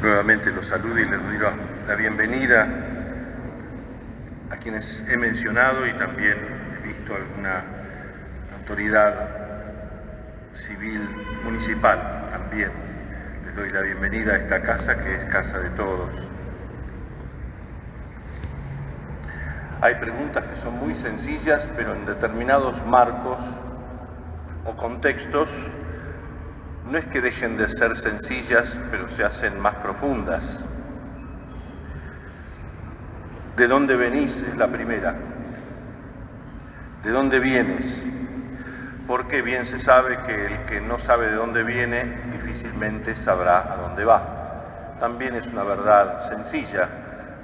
Nuevamente los saludo y les doy la bienvenida a quienes he mencionado y también he visto alguna autoridad civil municipal también. Les doy la bienvenida a esta casa que es casa de todos. Hay preguntas que son muy sencillas, pero en determinados marcos o contextos no es que dejen de ser sencillas, pero se hacen más profundas. ¿De dónde venís? Es la primera. ¿De dónde vienes? Porque bien se sabe que el que no sabe de dónde viene, difícilmente sabrá a dónde va. También es una verdad sencilla,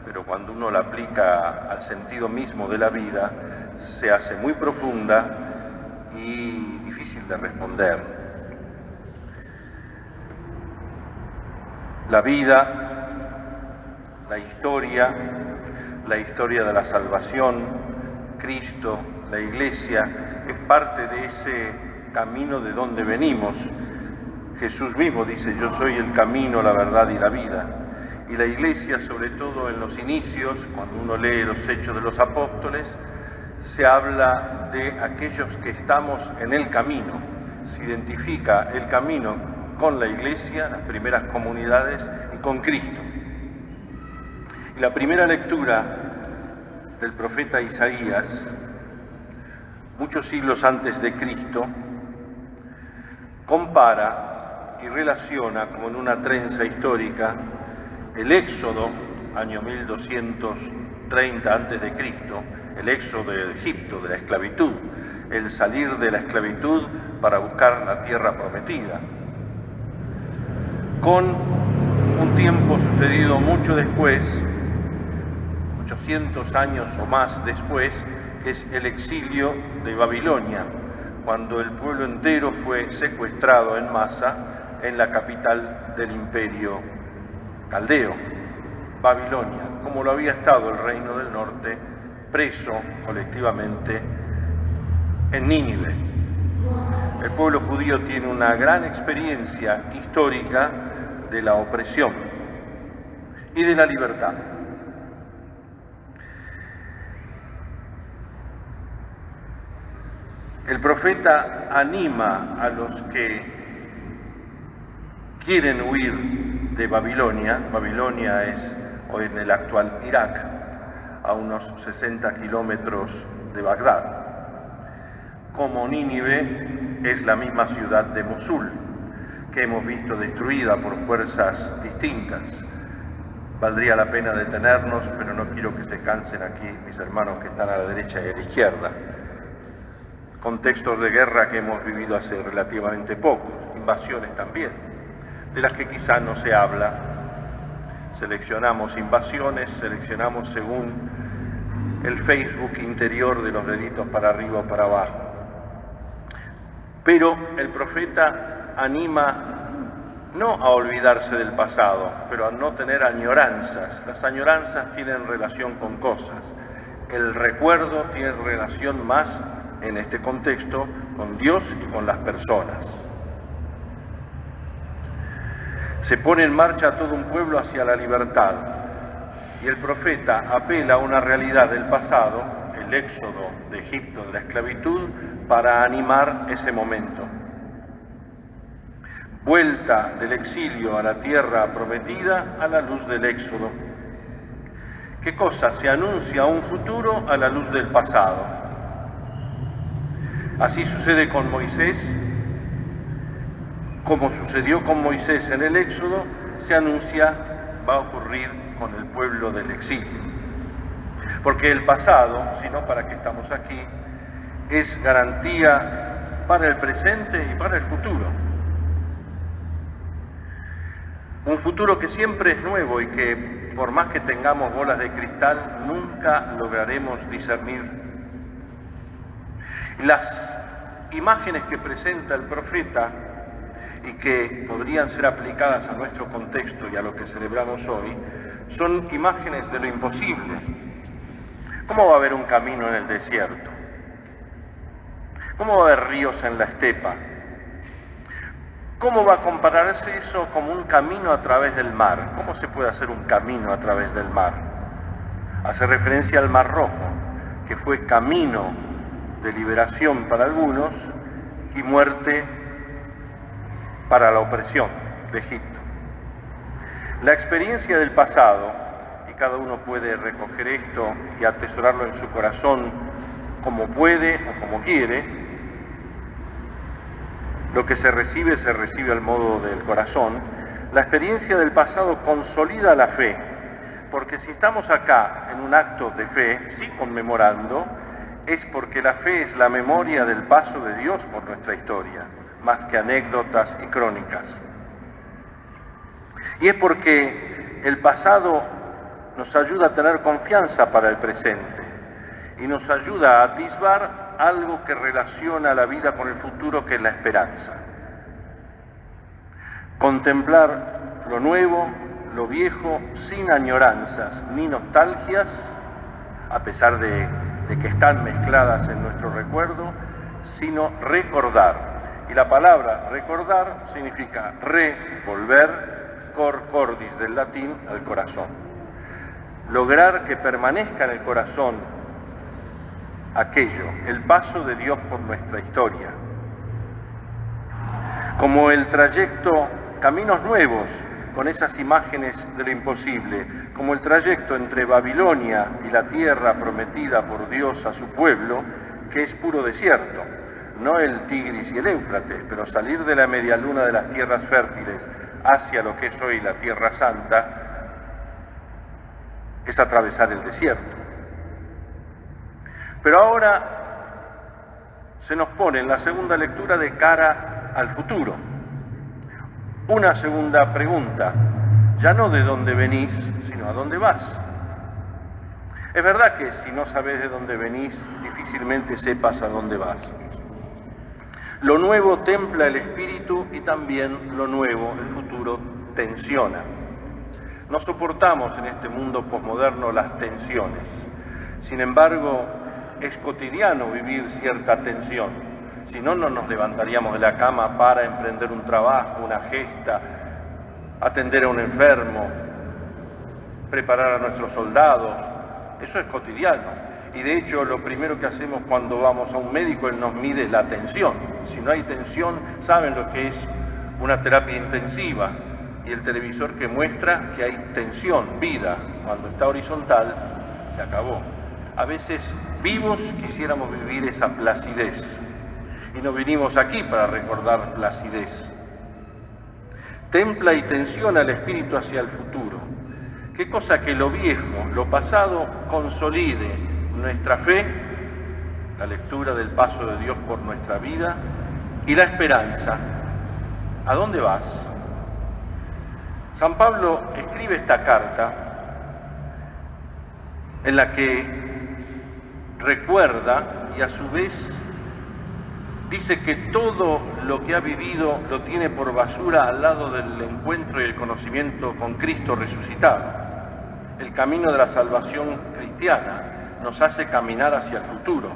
pero cuando uno la aplica al sentido mismo de la vida, se hace muy profunda y difícil de responder. La vida, la historia de la salvación, Cristo, la Iglesia, es parte de ese camino de donde venimos. Jesús mismo dice, yo soy el camino, la verdad y la vida. Y la Iglesia, sobre todo en los inicios, cuando uno lee los Hechos de los Apóstoles, se habla de aquellos que estamos en el camino. Se identifica el camino con la Iglesia, las primeras comunidades, y con Cristo. Y la primera lectura del profeta Isaías, muchos siglos antes de Cristo, compara y relaciona, como en una trenza histórica, el Éxodo, año 1230 antes de Cristo, el éxodo de Egipto, de la esclavitud, el salir de la esclavitud para buscar la tierra prometida, con un tiempo sucedido mucho después, 800 años o más después, que es el exilio de Babilonia, cuando el pueblo entero fue secuestrado en masa en la capital del imperio caldeo, Babilonia, como lo había estado el reino del norte, preso colectivamente en Nínive. El pueblo judío tiene una gran experiencia histórica de la opresión y de la libertad. El profeta anima a los que quieren huir de Babilonia. Babilonia es hoy en el actual Irak, a unos 60 kilómetros de Bagdad. Como Nínive es la misma ciudad de Mosul, que hemos visto destruida por fuerzas distintas. Valdría la pena detenernos, pero no quiero que se cansen aquí mis hermanos que están a la derecha y a la izquierda. Contextos de guerra que hemos vivido hace relativamente poco, invasiones también, de las que quizá no se habla. Seleccionamos invasiones, seleccionamos según el Facebook interior de los deditos para arriba o para abajo. Pero el profeta anima no a olvidarse del pasado, pero a no tener añoranzas. Las añoranzas tienen relación con cosas. El recuerdo tiene relación más, en este contexto, con Dios y con las personas. Se pone en marcha todo un pueblo hacia la libertad y el profeta apela a una realidad del pasado, el éxodo de Egipto, de la esclavitud, para animar ese momento. Vuelta del exilio a la tierra prometida a la luz del éxodo. ¿Qué cosa? Se anuncia un futuro a la luz del pasado. Así sucede con Moisés, como sucedió con Moisés en el éxodo, se anuncia, va a ocurrir con el pueblo del exilio. Porque el pasado, si no para qué estamos aquí, es garantía para el presente y para el futuro. Un futuro que siempre es nuevo y que, por más que tengamos bolas de cristal, nunca lograremos discernir. Las imágenes que presenta el profeta y que podrían ser aplicadas a nuestro contexto y a lo que celebramos hoy, son imágenes de lo imposible. ¿Cómo va a haber un camino en el desierto? ¿Cómo va a haber ríos en la estepa? ¿Cómo va a compararse eso como un camino a través del mar? ¿Cómo se puede hacer un camino a través del mar? Hace referencia al Mar Rojo, que fue camino de liberación para algunos y muerte para la opresión de Egipto. La experiencia del pasado, y cada uno puede recoger esto y atesorarlo en su corazón como puede o como quiere. Lo que se recibe al modo del corazón. La experiencia del pasado consolida la fe, porque si estamos acá en un acto de fe, sí conmemorando, es porque la fe es la memoria del paso de Dios por nuestra historia, más que anécdotas y crónicas. Y es porque el pasado nos ayuda a tener confianza para el presente y nos ayuda a atisbar algo que relaciona la vida con el futuro, que es la esperanza. Contemplar lo nuevo, lo viejo, sin añoranzas ni nostalgias, a pesar de que están mezcladas en nuestro recuerdo, sino recordar. Y la palabra recordar significa revolver, cor cordis del latín, al corazón. Lograr que permanezca en el corazón aquello, el paso de Dios por nuestra historia. Como el trayecto, caminos nuevos, con esas imágenes de lo imposible, como el trayecto entre Babilonia y la tierra prometida por Dios a su pueblo, que es puro desierto, no el Tigris y el Éufrates, pero salir de la medialuna de las tierras fértiles hacia lo que es hoy la Tierra Santa, es atravesar el desierto. Pero ahora se nos pone en la segunda lectura de cara al futuro. Una segunda pregunta, ya no de dónde venís, sino a dónde vas. Es verdad que si no sabés de dónde venís, difícilmente sepas a dónde vas. Lo nuevo templa el espíritu y también lo nuevo, el futuro, tensiona. No soportamos en este mundo posmoderno las tensiones. Sin embargo, es cotidiano vivir cierta tensión. Si no, no nos levantaríamos de la cama para emprender un trabajo, una gesta, atender a un enfermo, preparar a nuestros soldados. Eso es cotidiano. Y de hecho, lo primero que hacemos cuando vamos a un médico, él nos mide la tensión. Si no hay tensión, saben lo que es una terapia intensiva. Y el televisor que muestra que hay tensión, vida. Cuando está horizontal, se acabó. A veces vivos quisiéramos vivir esa placidez y no vinimos aquí para recordar placidez. Templa y tensiona el espíritu hacia el futuro. Qué cosa que lo viejo, lo pasado, consolide nuestra fe, la lectura del paso de Dios por nuestra vida y la esperanza. ¿A dónde vas? San Pablo escribe esta carta en la que recuerda y a su vez dice que todo lo que ha vivido lo tiene por basura al lado del encuentro y el conocimiento con Cristo resucitado. El camino de la salvación cristiana nos hace caminar hacia el futuro.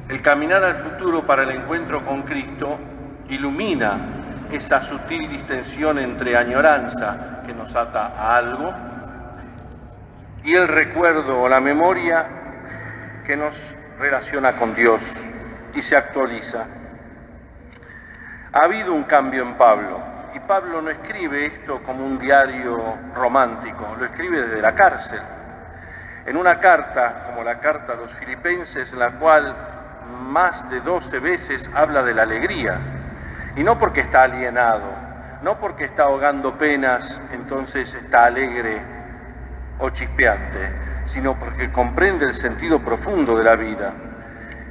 El caminar al futuro para el encuentro con Cristo ilumina esa sutil distensión entre añoranza que nos ata a algo y el recuerdo o la memoria que nos relaciona con Dios y se actualiza. Ha habido un cambio en Pablo, y Pablo no escribe esto como un diario romántico, lo escribe desde la cárcel. En una carta, como la carta a los Filipenses, en la cual más de 12 veces habla de la alegría, y no porque está alienado, no porque está ahogando penas, entonces está alegre o chispeante, sino porque comprende el sentido profundo de la vida.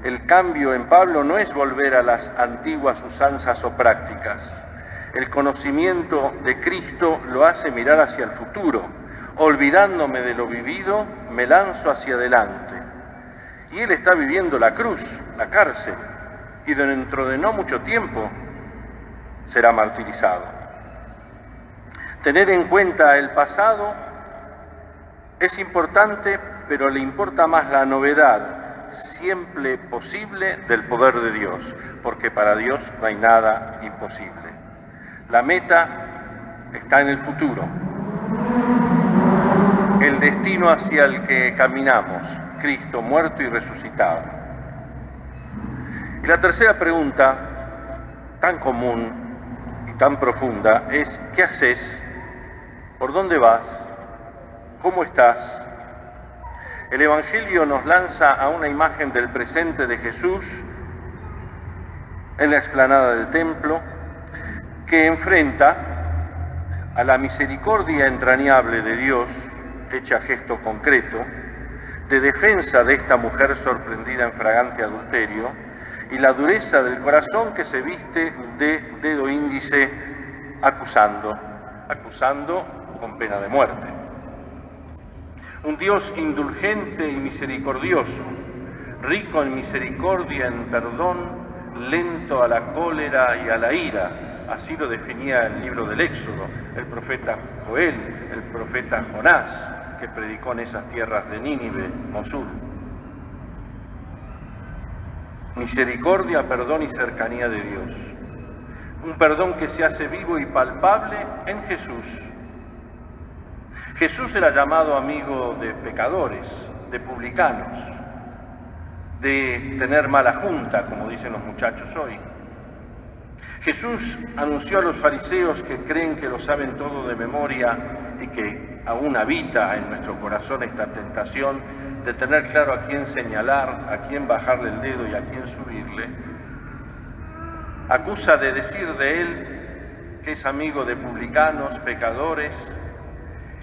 El cambio en Pablo no es volver a las antiguas usanzas o prácticas. El conocimiento de Cristo lo hace mirar hacia el futuro. Olvidándome de lo vivido, me lanzo hacia adelante. Y él está viviendo la cruz, la cárcel, y dentro de no mucho tiempo será martirizado. Tener en cuenta el pasado es importante, pero le importa más la novedad, siempre posible del poder de Dios, porque para Dios no hay nada imposible. La meta está en el futuro, el destino hacia el que caminamos, Cristo muerto y resucitado. Y la tercera pregunta, tan común y tan profunda, es ¿qué haces? ¿Por dónde vas? ¿Cómo estás? El Evangelio nos lanza a una imagen del presente de Jesús en la explanada del templo, que enfrenta a la misericordia entrañable de Dios, hecha gesto concreto, de defensa de esta mujer sorprendida en fragante adulterio, y la dureza del corazón que se viste de dedo índice acusando con pena de muerte. Un Dios indulgente y misericordioso, rico en misericordia, en perdón, lento a la cólera y a la ira. Así lo definía el libro del Éxodo, el profeta Joel, el profeta Jonás, que predicó en esas tierras de Nínive, Mosul. Misericordia, perdón y cercanía de Dios. Un perdón que se hace vivo y palpable en Jesús. Jesús era llamado amigo de pecadores, de publicanos, de tener mala junta, como dicen los muchachos hoy. Jesús anunció a los fariseos que creen que lo saben todo de memoria y que aún habita en nuestro corazón esta tentación de tener claro a quién señalar, a quién bajarle el dedo y a quién subirle. Acusa de decir de él que es amigo de publicanos, pecadores,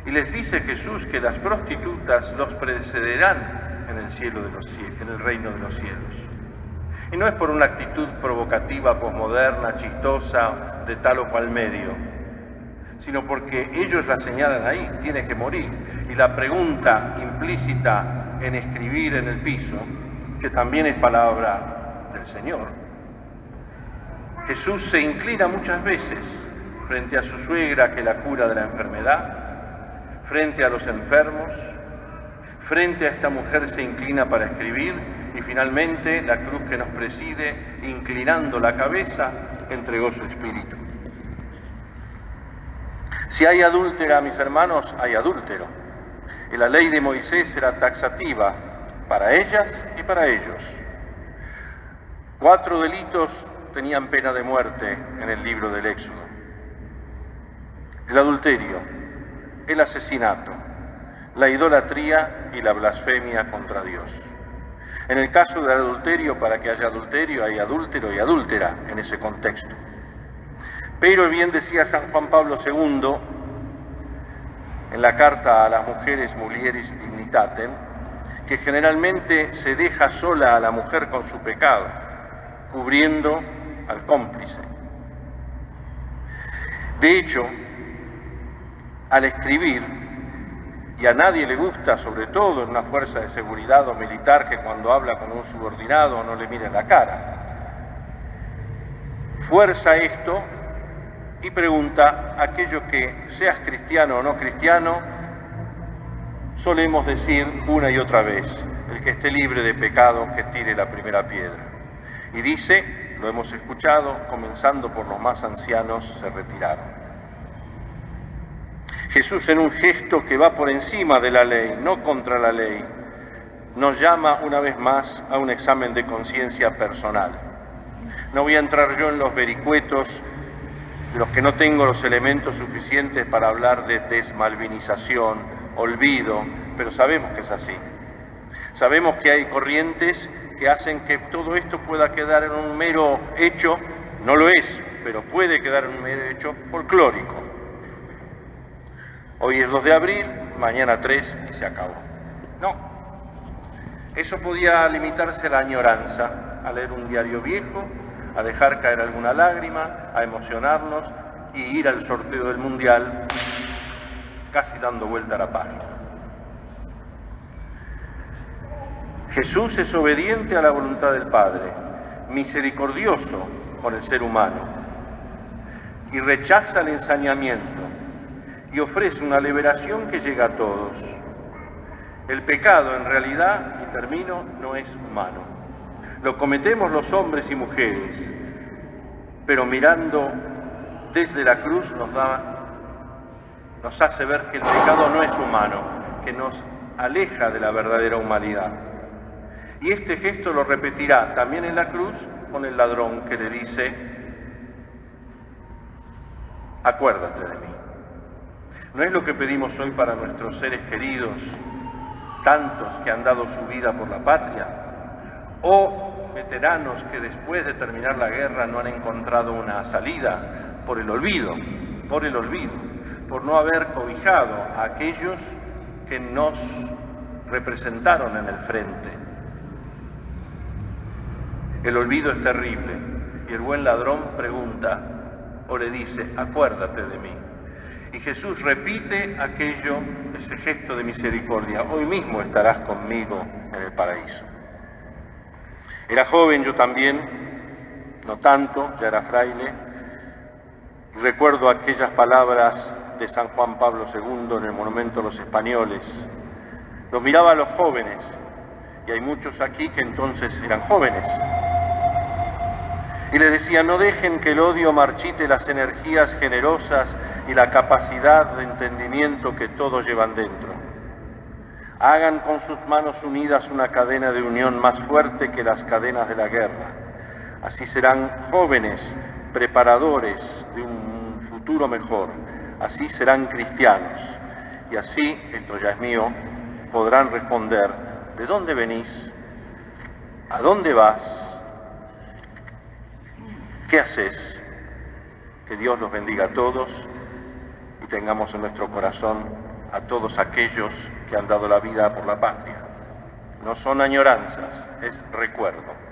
y les dice Jesús que las prostitutas los precederán en el cielo de los cielos, en el reino de los cielos. Y no es por una actitud provocativa, posmoderna, chistosa, de tal o cual medio, sino porque ellos la señalan ahí, tiene que morir. Y la pregunta implícita en escribir en el piso, que también es palabra del Señor. Jesús se inclina muchas veces frente a su suegra que la cura de la enfermedad, frente a los enfermos, frente a esta mujer se inclina para escribir y finalmente la cruz que nos preside, inclinando la cabeza, entregó su espíritu. Si hay adúltera, mis hermanos, hay adúltero. Y la ley de Moisés era taxativa para ellas y para ellos. 4 delitos tenían pena de muerte en el libro del Éxodo: el adulterio, el asesinato, la idolatría y la blasfemia contra Dios. En el caso del adulterio, para que haya adulterio, hay adúltero y adúltera en ese contexto. Pero bien decía San Juan Pablo II en la carta a las mujeres Mulieris Dignitatem, que generalmente se deja sola a la mujer con su pecado, cubriendo al cómplice. De hecho, al escribir, y a nadie le gusta, sobre todo en una fuerza de seguridad o militar, que cuando habla con un subordinado no le mire la cara, fuerza esto y pregunta aquello que, seas cristiano o no cristiano, solemos decir una y otra vez: el que esté libre de pecado, que tire la primera piedra. Y dice, lo hemos escuchado, comenzando por los más ancianos, se retiraron. Jesús, en un gesto que va por encima de la ley, no contra la ley, nos llama una vez más a un examen de conciencia personal. No voy a entrar yo en los vericuetos de los que no tengo los elementos suficientes para hablar de desmalvinización, olvido, pero sabemos que es así. Sabemos que hay corrientes que hacen que todo esto pueda quedar en un mero hecho, no lo es, pero puede quedar en un mero hecho folclórico. Hoy es 2 de abril, mañana 3 y se acabó. No, eso podía limitarse a la añoranza, a leer un diario viejo, a dejar caer alguna lágrima, a emocionarnos y ir al sorteo del Mundial casi dando vuelta a la página. Jesús es obediente a la voluntad del Padre, misericordioso con el ser humano, y rechaza el ensañamiento y ofrece una liberación que llega a todos. El pecado en realidad, y termino, no es humano. Lo cometemos los hombres y mujeres, pero mirando desde la cruz nos hace ver que el pecado no es humano, que nos aleja de la verdadera humanidad. Y este gesto lo repetirá también en la cruz con el ladrón que le dice: acuérdate de mí. ¿No es lo que pedimos hoy para nuestros seres queridos, tantos que han dado su vida por la patria? O veteranos que después de terminar la guerra no han encontrado una salida por el olvido, por no haber cobijado a aquellos que nos representaron en el frente. El olvido es terrible y el buen ladrón pregunta o le dice: acuérdate de mí. Y Jesús repite ese gesto de misericordia: hoy mismo estarás conmigo en el paraíso. Era joven yo también, no tanto, ya era fraile, y recuerdo aquellas palabras de San Juan Pablo II en el Monumento a los Españoles. Los miraba a los jóvenes, y hay muchos aquí que entonces eran jóvenes, y les decía: no dejen que el odio marchite las energías generosas y la capacidad de entendimiento que todos llevan dentro. Hagan con sus manos unidas una cadena de unión más fuerte que las cadenas de la guerra. Así serán jóvenes preparadores de un futuro mejor. Así serán cristianos. Y así, esto ya es mío, podrán responder: ¿de dónde venís? ¿A dónde vas? ¿Qué haces? Que Dios los bendiga a todos y tengamos en nuestro corazón a todos aquellos que han dado la vida por la patria. No son añoranzas, es recuerdo.